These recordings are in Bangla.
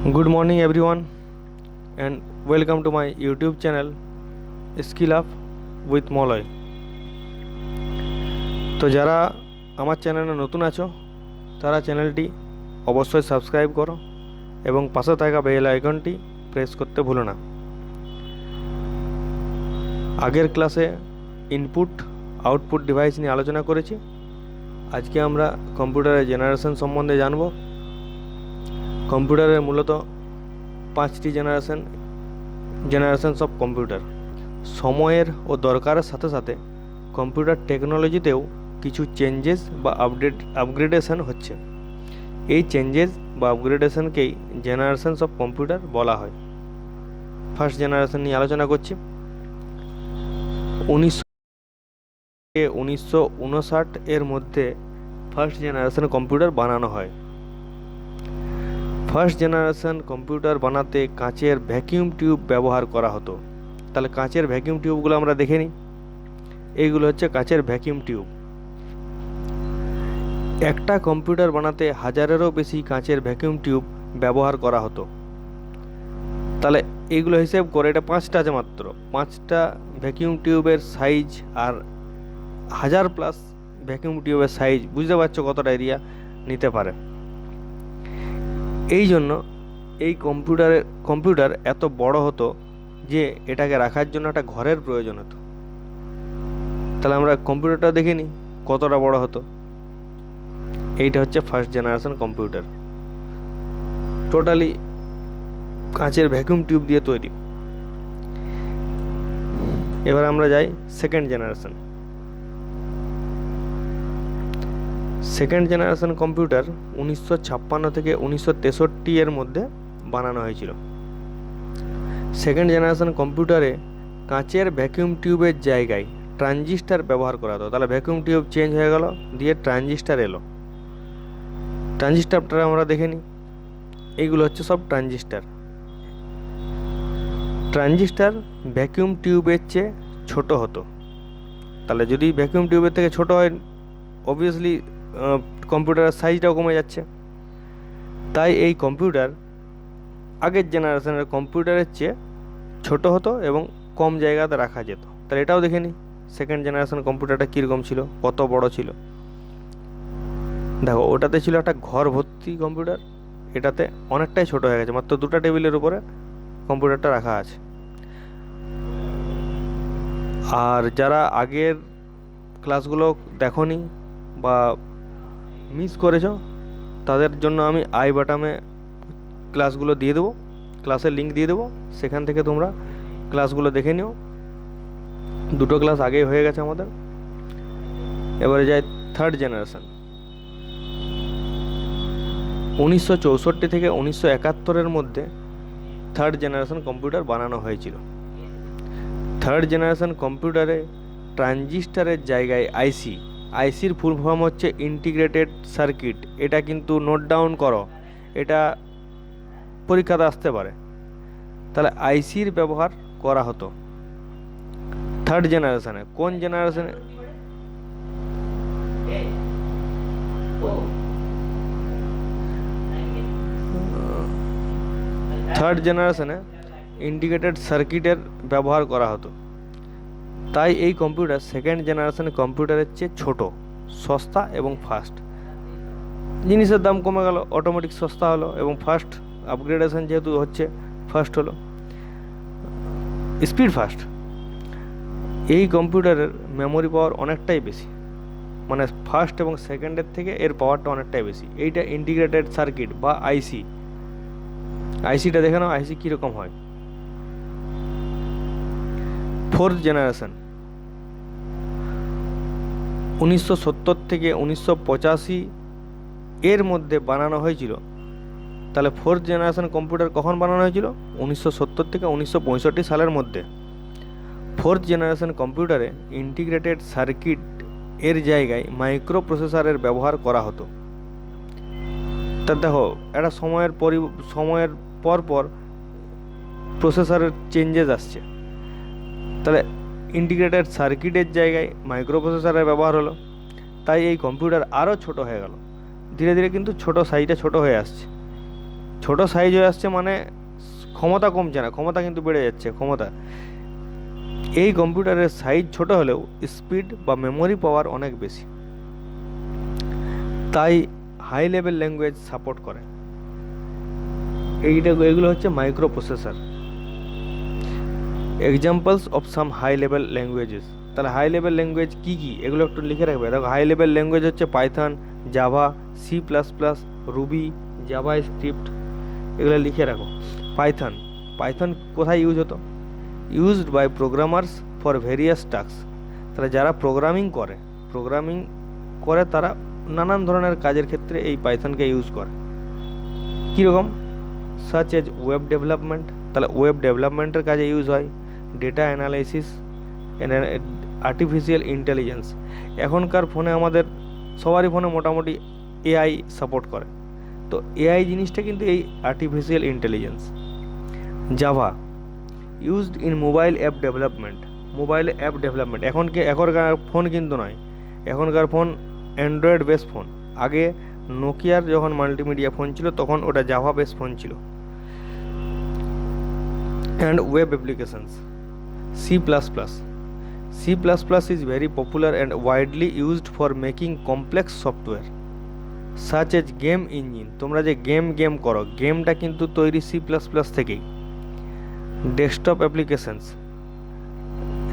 Good morning, everyone, and welcome to my YouTube channel Skill Up with Moloy. তো যারা আমার চ্যানেলে নতুন আছো তারা চ্যানেলটি অবশ্যই সাবস্ক্রাইব করো এবং পাশে থাকা বেল আইকনটি প্রেস করতে ভুলো না। আগের ক্লাসে ইনপুট আউটপুট ডিভাইস নিয়ে আলোচনা করেছি। আজকে আমরা কম্পিউটারের জেনারেশন সম্বন্ধে জানব। কম্পিউটারের মূলত 5টি জেনারেশনস অফ কম্পিউটার। সময়ের ও দরকারের সাথে সাথে কম্পিউটার টেকনোলজিতেও কিছু চেঞ্জেস বা আপগ্রেডেশন হচ্ছে। এই চেঞ্জেস বা আপগ্রেডেশনকেই জেনারেশনস অফ কম্পিউটার বলা হয়। ফার্স্ট জেনারেশন নিয়ে আলোচনা করছি। 1959 এর মধ্যে ফার্স্ট জেনারেশন কম্পিউটার বানানো হয়। ফার্স্ট জেনারেশন কম্পিউটার বানাতে কাঁচের ভ্যাকিউম টিউব ব্যবহার করা হতো। তাহলে কাঁচের ভ্যাকিউম টিউবগুলো আমরা দেখে নিই। এইগুলো হচ্ছে কাঁচের ভ্যাকিউম টিউব। একটা কম্পিউটার বানাতে হাজারেরও বেশি কাঁচের ভ্যাকিউম টিউব ব্যবহার করা হতো। তাহলে এইগুলো হিসেব করে এটা 5টা আছে মাত্র। 5টা ভ্যাকিউম টিউবের সাইজ আর 1000+ ভ্যাকিউম টিউবের সাইজ, বুঝতে পারছো কতটা এরিয়া নিতে পারে। এই জন্য এই কম্পিউটার এত বড় হতো যে এটাকে রাখার জন্য একটা ঘরের প্রয়োজন হতো। তাহলে আমরা কম্পিউটারটা দেখে নিই কতটা বড় হতো। এইটা হচ্ছে ফার্স্ট জেনারেশন কম্পিউটার, টোটালি কাঁচের ভ্যাকুয়াম টিউব দিয়ে তৈরি। এবার আমরা যাই second generation. Second generation computer 1956 থেকে 1963 এর মধ্যে বানানো হয়েছিল। সেকেন্ড জেনারেশন কম্পিউটারে কাঁচের ভ্যাকুয়াম টিউবের জায়গায় ট্রানজিস্টার ব্যবহার করা হতো। তাহলে ভ্যাকুয়াম টিউব চেঞ্জ হয়ে গেল, দিয়ে ট্রানজিস্টার এলো। ট্রানজিস্টারটা আমরা দেখে নিই। এইগুলো হচ্ছে সব ট্রানজিস্টার। ট্রানজিস্টার ভ্যাকুয়াম টিউবের চেয়ে ছোট হতো। তাহলে যদি ভ্যাকুয়াম টিউবের থেকে ছোট হয়, অবভিয়াসলি কম্পিউটারের সাইজটাও কমে যাচ্ছে। তাই এই কম্পিউটার আগের জেনারেশনের কম্পিউটারের চেয়ে ছোট হতো এবং কম জায়গাতে রাখা যেত। তাহলে এটাও দেখে নিই সেকেন্ড জেনারেশন কম্পিউটারটা কীরকম ছিল, কত বড় ছিল। দেখো, ওটাতে ছিল একটা ঘর ভর্তি কম্পিউটার, এটাতে অনেকটাই ছোট হয়ে গেছে, মাত্র 2টা টেবিলের উপরে কম্পিউটারটা রাখা আছে। আর যারা আগের ক্লাসগুলো দেখোনি বা মিস করেছো, তাদের জন্য আমি আই বাটনে ক্লাসগুলো দিয়ে দেবো, ক্লাসের লিঙ্ক দিয়ে দেবো, সেখান থেকে তোমরা ক্লাসগুলো দেখে নিও। 2টো ক্লাস আগেই হয়ে গেছে আমাদের। এবারে যাই থার্ড জেনারেশন। 1964 থেকে 1971 মধ্যে থার্ড জেনারেশন কম্পিউটার বানানো হয়েছিল। থার্ড জেনারেশন কম্পিউটারে ট্রানজিস্টারের জায়গায় আইসির ফুল ফর্ম হচ্ছে ইন্টিগ্রেটেড সার্কিট। এটা কিন্তু নোট ডাউন করো, এটা পরীক্ষাতে আসতে পারে। তাহলে আইসির ব্যবহার করা হতো থার্ড জেনারেশনে। কোন জেনারেশনে? থার্ড জেনারেশনে ইন্টিগ্রেটেড সার্কিটের ব্যবহার করা হতো। তাই এই কম্পিউটার সেকেন্ড জেনারেশন কম্পিউটারের চেয়ে ছোট, সস্তা এবং ফাস্ট। জিনিসের দাম কমে গেল, অটোমেটিক সস্তা হলো, এবং ফাস্ট আপগ্রেডেশন যেহেতু হচ্ছে, ফাস্ট হলো, স্পিড ফাস্ট। এই কম্পিউটারের মেমোরি পাওয়ার অনেকটাই বেশি, মানে ফার্স্ট এবং সেকেন্ডের থেকে এর পাওয়ারটা অনেকটাই বেশি। এইটা ইন্টিগ্রেটেড সার্কিট বা আইসিটা দেখে নাও আইসি কীরকম হয়। ফোর্থ জেনারেশন 1970 থেকে 1985 এর মধ্যে বানানো হয়েছিল। তাহলে ফোর্থ জেনারেশন কম্পিউটার কখন বানানো হয়েছিল? 1970 থেকে 1965 সালের মধ্যে। ফোর্থ জেনারেশন কম্পিউটারে ইন্টিগ্রেটেড সার্কিট এর জায়গায় মাইক্রো প্রসেসরের ব্যবহার করা হতো। তা দেখো, একটা সময়ের পর প্রসেসরের চেঞ্জেস আসছে। তাহলে ইন্টিগ্রেটেড সার্কিটের জায়গায় মাইক্রো প্রসেসরের ব্যবহার হলো, তাই এই কম্পিউটার আরও ছোট হয়ে গেল। ধীরে ধীরে কিন্তু সাইজটা ছোট হয়ে আসছে। ছোট সাইজ হয়ে আসছে মানে ক্ষমতা কমছে না, ক্ষমতা কিন্তু বেড়ে যাচ্ছে ক্ষমতা। এই কম্পিউটারের সাইজ ছোট হলেও স্পিড বা মেমোরি পাওয়ার অনেক বেশি, তাই হাই লেভেল ল্যাঙ্গুয়েজ সাপোর্ট করে। এগুলো হচ্ছে micro processor. Examples of some high level languages. তাহলে হাই লেভেল ল্যাঙ্গুয়েজ কী কী এগুলো একটু লিখে রাখবে। দেখো হাই লেভেল ল্যাঙ্গুয়েজ হচ্ছে Python, Java, C++, Ruby, Java script, এগুলো লিখে রাখো। পাইথন, পাইথন কোথায় ইউজ হতো? Used by programmers for various task. তাহলে যারা প্রোগ্রামিং করে তারা নানান ধরনের কাজের ক্ষেত্রে এই পাইথনকে ইউজ করে। কীরকম? সাচ এজ ওয়েব ডেভেলপমেন্ট, তাহলে ওয়েব ডেভেলপমেন্টের কাজে ইউজ হয়। Data analysis, artificial intelligence. এখনকার ফোনে আমাদের সবারই ফোনে মোটামুটি এআই সাপোর্ট করে, তো এআই জিনিসটা কিন্তু এই artificial intelligence. Java used in mobile app development, মোবাইলে অ্যাপ ডেভেলপমেন্ট। এখনকার ফোন কিন্তু নয়, এখনকার ফোন অ্যান্ড্রয়েড বেস ফোন। আগে নোকিয়ার যখন মাল্টিমিডিয়া ফোন ছিল তখন ওটা জাভা বেস ফোন ছিল। And web applications, C++. C++ is very popular and widely used for making complex software such as game engine. তোমরা যে গেম করো, গেমটা কিন্তু তৈরি C++ থেকেই। ডেস্কটপ অ্যাপ্লিকেশনস,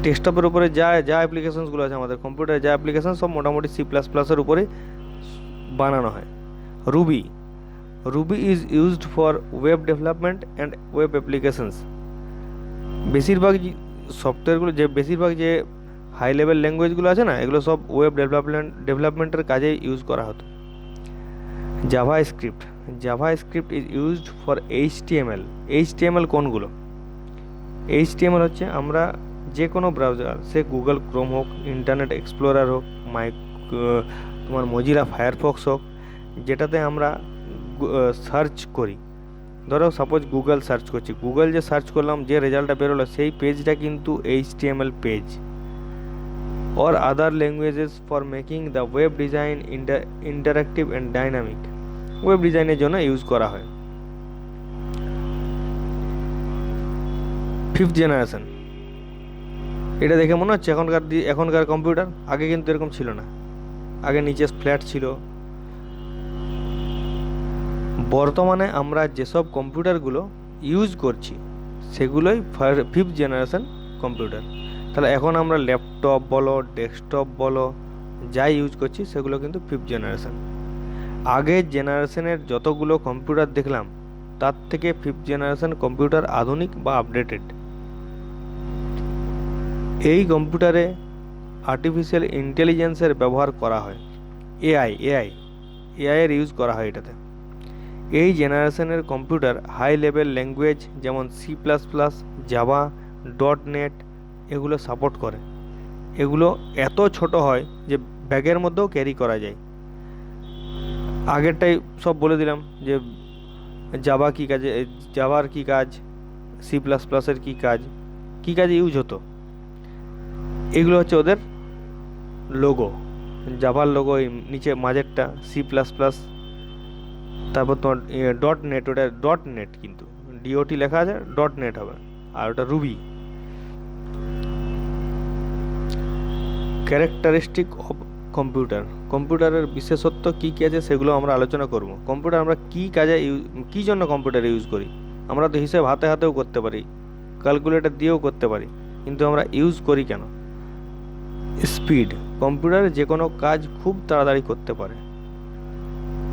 ডেস্কটপের উপরে যা অ্যাপ্লিকেশনসগুলো আছে আমাদের কম্পিউটারে, যা অ্যাপ্লিকেশন সব মোটামুটি C++-এর উপরে বানানো হয়। Ruby is used for web development and web applications. বেশিরভাগ বেশিরভাগ যে হাই লেভেল ল্যাঙ্গুয়েজগুলো আছে না, এগুলো সব ওয়েব ডেভেলপমেন্টের কাজে ইউজ করা হতো। Java script is used for HTML কোনগুলো? HTML হচ্ছে আমরা যে কোনো ব্রাউজার, সে গুগল ক্রোম হোক, ইন্টারনেট এক্সপ্লোরার হোক, তোমার মজিলা ফায়ারফক্স হোক, যেটাতে আমরা সার্চ করি। ধরো সাপোজ গুগল সার্চ করছি, গুগল যে সার্চ করলাম, যে রেজাল্টটা বেরোলো সেই পেজটা কিন্তু HTML page. or other languages for making the web design interactive and dynamic. Web ডিজাইনের জন্য ইউজ করা হয়। ফিফথ জেনারেশন, এটা দেখে মনে হচ্ছে এখনকার কম্পিউটার, আগে কিন্তু এরকম ছিল না, আগে নিচে ফ্ল্যাট ছিল। বর্তমানে আমরা যেসব কম্পিউটারগুলো ইউজ করছি সেগুলোই ফিফথ জেনারেশন কম্পিউটার। তাহলে এখন আমরা ল্যাপটপ বলো, ডেস্কটপ বলো, যাই ইউজ করছি সেগুলো কিন্তু ফিফথ জেনারেশন। আগের জেনারেশনের যতগুলো কম্পিউটার দেখলাম তার থেকে ফিফথ জেনারেশন কম্পিউটার আধুনিক বা আপডেটেড। এই কম্পিউটারে আর্টিফিশিয়াল ইন্টেলিজেন্সের ব্যবহার করা হয়, এআইয়ের ইউজ করা হয় এটাতে। এই জেনারেশনের কম্পিউটার হাই লেভেল ল্যাঙ্গুয়েজ যেমন C++, জাভা, .NET এগুলো সাপোর্ট করে। এগুলো এত ছোট হয় যে ব্যাগের মধ্যেও ক্যারি করা যায়। আগেরটাই সব বলে দিলাম যে জাভার কী কাজ, C++-এর কী কাজে ইউজ হতো। এগুলো হচ্ছে ওদের লোগো, জাভার লোগো নিচে মাঝেরটা, C++, তারপর তোমার .NET, ওটা .NET কিন্তু DOT লেখা আছে, .NET হবে, আর ওটা রুবি। ক্যারেক্টারিস্টিক অফ কম্পিউটারের বিশেষত্ব কী কী আছে সেগুলো আমরা আলোচনা করব। কম্পিউটার আমরা কী জন্য কম্পিউটার ইউজ করি? আমরা তো হিসেব হাতেও করতে পারি, ক্যালকুলেটর দিয়েও করতে পারি, কিন্তু আমরা ইউজ করি কেন? স্পিড, কম্পিউটারে যে কোনো কাজ খুব তাড়াতাড়ি করতে পারে।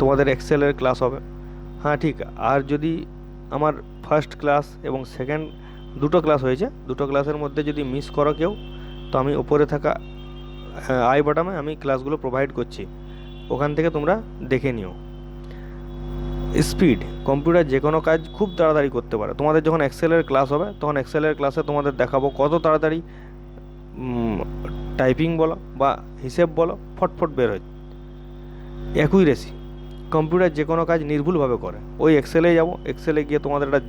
তোমাদের এক্সেলের ক্লাস হবে, হ্যাঁ ঠিক। আর যদি আমার ফার্স্ট ক্লাস এবং সেকেন্ড দুটো ক্লাস হয়েছে, দুটো ক্লাসের মধ্যে যদি মিস করো কেউ, তো আমি উপরে থাকা আই বাটনে আমি ক্লাসগুলো প্রোভাইড করছি, ওখান থেকে তোমরা দেখে নিও। স্পিড, কম্পিউটার যে কোনো কাজ খুব তাড়াতাড়ি করতে পারে। তোমাদের যখন এক্সেলের ক্লাস হবে তখন এক্সেলের ক্লাসে তোমাদের দেখাবো কত তাড়াতাড়ি টাইপিং বলো বা হিসেব বলো ফটফট বের হয়। অ্যাকুরেসি, কম্পিউটার যে কোনো কাজ নির্ভুলভাবে করে। ওই এক্সেলে যাবো, এক্সেলে গিয়ে তোমাদের একটা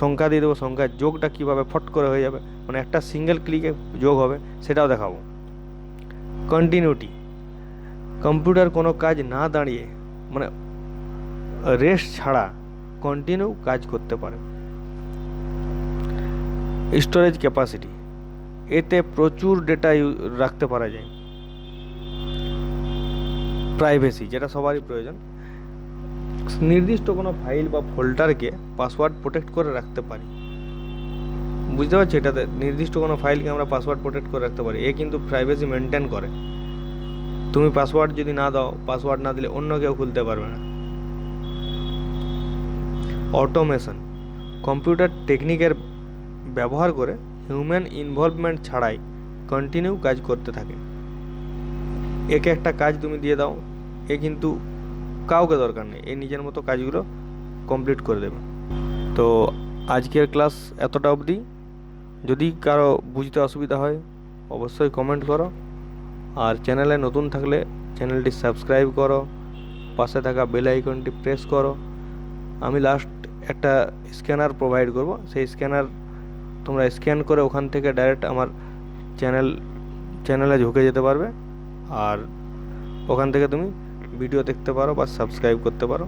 সংখ্যা দিয়ে দেবো, সংখ্যার যোগটা কীভাবে ফট করে হয়ে যাবে, মানে একটা সিঙ্গেল ক্লিকে যোগ হবে, সেটাও দেখাবো। কন্টিনিউটি, কম্পিউটার কোনো কাজ না দাঁড়িয়ে, মানে রেস্ট ছাড়া কন্টিনিউ কাজ করতে পারে। স্টোরেজ ক্যাপাসিটি, এতে প্রচুর ডেটা রাখতে পারা যায়। প্রাইভেসি, যেটা সবারই প্রয়োজন, নির্দিষ্ট কোনো ফাইল বা ফোল্ডারকে পাসওয়ার্ড প্রোটেক্ট করে রাখতে পারি। বুঝতে পারছি, এটাতে নির্দিষ্ট কোনো ফাইলকে আমরা পাসওয়ার্ড প্রোটেক্ট করে রাখতে পারি। এ কিন্তু প্রাইভেসি মেনটেন করে। তুমি পাসওয়ার্ড যদি না দাও, পাসওয়ার্ড না দিলে অন্য কেউ খুলতে পারবে না। অটোমেশন, কম্পিউটার টেকনিকের ব্যবহার করে হিউম্যান ইনভলভমেন্ট ছাড়াই কন্টিনিউ কাজ করতে থাকে। একে একটা কাজ তুমি দিয়ে দাও, এ কিন্তু কাউকে দরকার নেই, এ নিজের মতো কাজগুলো কমপ্লিট করে দেবে। তো আজকের ক্লাস এতটা অবধি। যদি কারো বুঝতে অসুবিধা হয় অবশ্যই কমেন্ট করো, আর চ্যানেলে নতুন থাকলে চ্যানেলটি সাবস্ক্রাইব করো, পাশে থাকা বেল আইকনটি প্রেস করো। আমি লাস্ট একটা স্ক্যানার প্রোভাইড করব, সেই স্ক্যানার তোমরা স্ক্যান করে ওখান থেকে ডাইরেক্ট আমার চ্যানেলে ঢুকে যেতে পারবে, আর ওখান থেকে তুমি ভিডিও দেখতে পারো বা সাবস্ক্রাইব করতে পারো।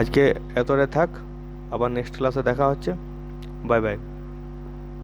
আজকে এতটাই থাক, আবার নেক্সট ক্লাসে দেখা হচ্ছে। Bye bye.